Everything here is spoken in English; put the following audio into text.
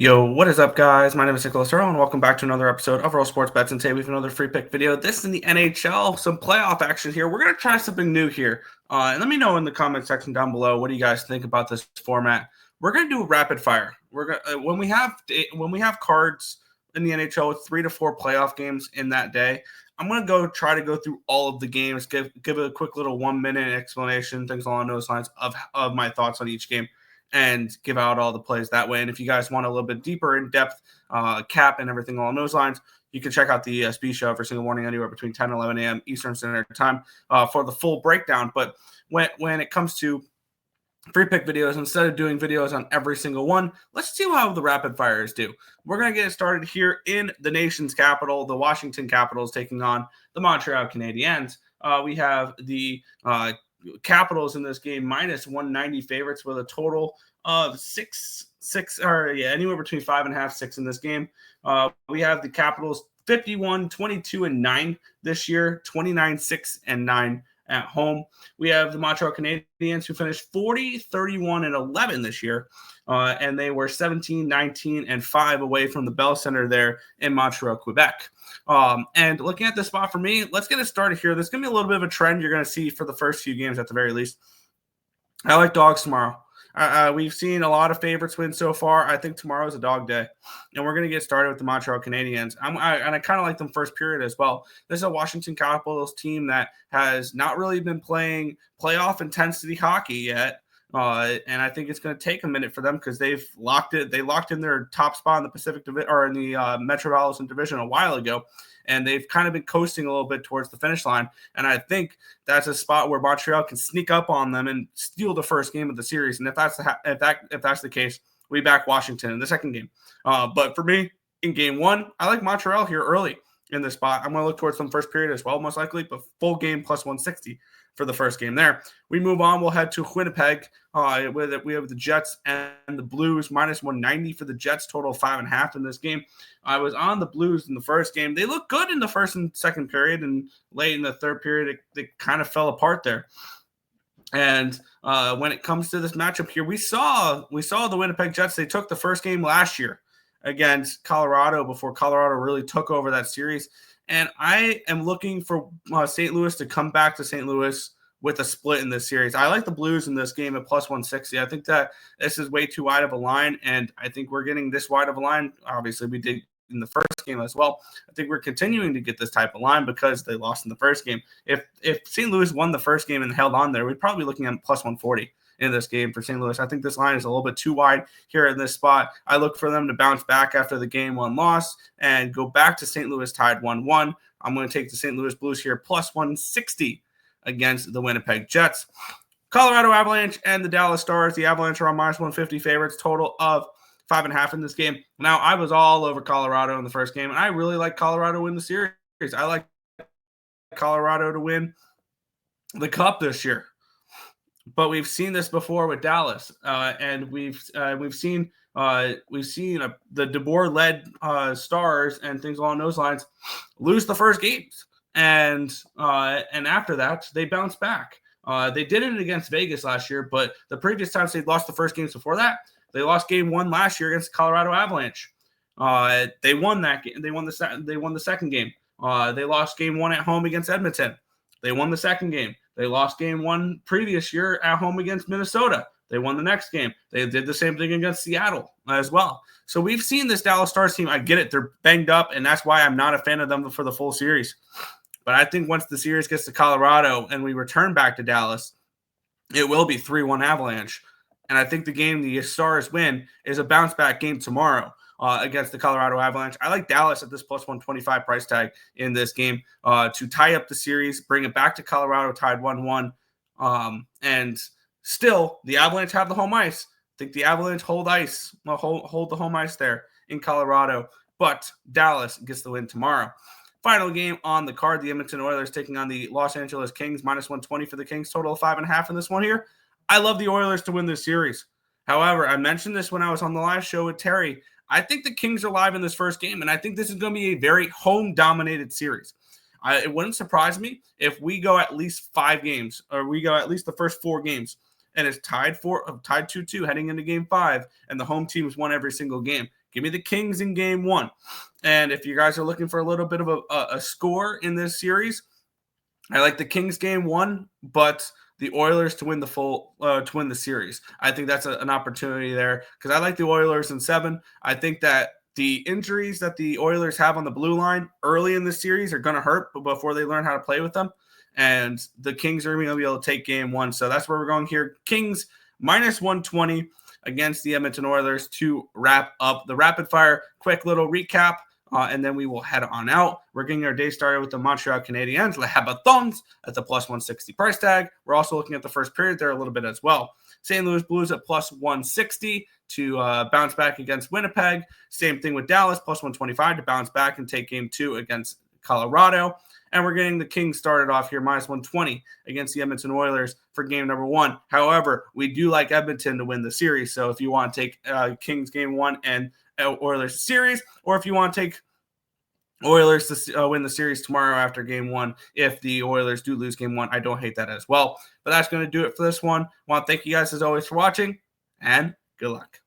Yo, what is up, guys? My name is Nicholas Earle, and welcome back to another episode of Earle Sports Bets. And today we have another free pick video. This is in the NHL, some playoff action here. We're going to try something new here. And let me know in the comment section down below, what do you guys think about this format? We're going to do rapid fire. We're going when we have cards in the NHL with 3 to 4 playoff games in that day. I'm going to try to go through all of the games, give a quick little 1-minute explanation, things along those lines of my thoughts on each game, and give out all the plays that way. And if you guys want a little bit deeper in depth cap and everything along those lines, you can check out the speed show every single morning anywhere between 10 and 11 a.m. Eastern Standard Time for the full breakdown. But when it comes to free pick videos, instead of doing videos on every single one, let's see how the rapid fires do. We're going to get started here in the nation's capital. The Washington Capitals taking on the Montreal Canadiens. We have the Capitals in this game minus 190 favorites with a total of anywhere between 5.5, 6 in this game. We have the Capitals 51, 22, and 9 this year, 29, 6, and 9 at home. We have the Montreal Canadiens who finished 40, 31, and 11 this year. And they were 17, 19, and 5 away from the Bell Center there in Montreal, Quebec. And looking at this spot for me, let's get it started here. There's going to be a little bit of a trend you're going to see for the first few games at the very least. I like dogs tomorrow. We've seen a lot of favorites win so far. I think tomorrow is a dog day, and we're going to get started with the Montreal Canadiens. I kind of like them first period as well. This is a Washington Capitals team that has not really been playing playoff intensity hockey yet. And I think it's going to take a minute for them because they've locked it. They locked in their top spot in the Pacific or in the Metropolitan Division a while ago, and they've kind of been coasting a little bit towards the finish line. And I think that's a spot where Montreal can sneak up on them and steal the first game of the series. And if that's the case, we back Washington in the second game. But for me, in game one, I like Montreal here early in this spot. I'm going to look towards some first period as well, most likely, but full game plus 160 for the first game there. We move on. We'll head to Winnipeg. We have the Jets and the Blues minus 190 for the Jets, total 5.5 in this game. I was on the Blues in the first game. They looked good in the first and second period, and late in the third period, they kind of fell apart there. And when it comes to this matchup here, we saw the Winnipeg Jets. They took the first game last year against Colorado before Colorado really took over that series. And I am looking for St. Louis to come back to St. Louis with a split in this series. I like the Blues in this game at plus 160. I think that this is way too wide of a line, and I think we're getting this wide of a line. Obviously, we did in the first game as well. I think we're continuing to get this type of line because they lost in the first game. If St. Louis won the first game and held on there, we'd probably be looking at plus 140 in this game for St. Louis. I think this line is a little bit too wide here in this spot. I look for them to bounce back after the game one loss and go back to St. Louis tied 1-1. I'm going to take the St. Louis Blues here plus 160 against the Winnipeg Jets. Colorado Avalanche and the Dallas Stars. The Avalanche are on minus 150 favorites, total of 5.5 in this game. Now, I was all over Colorado in the first game, and I really like Colorado to win the series. I like Colorado to win the Cup this year. But we've seen this before with Dallas, and we've seen the DeBoer-led Stars and things along those lines lose the first games, and after that they bounce back. They did it against Vegas last year, but the previous times they lost the first games before that, they lost game one last year against the Colorado Avalanche. They won that game. They won the second game. They lost game one at home against Edmonton. They won the second game. They lost game one previous year at home against Minnesota. They won the next game. They did the same thing against Seattle as well. So we've seen this Dallas Stars team. I get it. They're banged up, and that's why I'm not a fan of them for the full series. But I think once the series gets to Colorado and we return back to Dallas, it will be 3-1 Avalanche. And I think the game the Stars win is a bounce-back game tomorrow against the Colorado Avalanche. I like Dallas at this plus 125 price tag in this game to tie up the series, bring it back to Colorado tied 1-1. And still, the Avalanche have the home ice. I think the Avalanche hold the home ice there in Colorado. But Dallas gets the win tomorrow. Final game on the card, the Edmonton Oilers taking on the Los Angeles Kings, minus 120 for the Kings, total of 5.5 in this one here. I love the Oilers to win this series. However, I mentioned this when I was on the live show with Terry. I think the Kings are live in this first game, and I think this is going to be a very home-dominated series. It wouldn't surprise me if we go at least 5 games, or we go at least the first 4 games and it's tied 2-2 heading into game 5, and the home team's won every single game. Give me the Kings in game 1. And if you guys are looking for a little bit of a score in this series, I like the Kings game 1, but the Oilers to win the series. I think that's an opportunity there because I like the Oilers in 7. I think that the injuries that the Oilers have on the blue line early in the series are going to hurt before they learn how to play with them. And the Kings are going to be able to take game 1. So that's where we're going here. Kings minus 120 against the Edmonton Oilers to wrap up the rapid fire. Quick little recap. And then we will head on out. We're getting our day started with the Montreal Canadiens, Le Habitants, at the plus 160 price tag. We're also looking at the first period there a little bit as well. St. Louis Blues at plus 160 to bounce back against Winnipeg. Same thing with Dallas, plus 125 to bounce back and take game 2 against Colorado. And we're getting the Kings started off here, minus 120 against the Edmonton Oilers for game number 1. However, we do like Edmonton to win the series. So if you want to take Kings game 1 and Oilers series, or if you want to take Oilers to win the series tomorrow after game 1, if the Oilers do lose game 1, I don't hate that as well. But that's going to do it for this one. I want to thank you guys as always for watching, and good luck.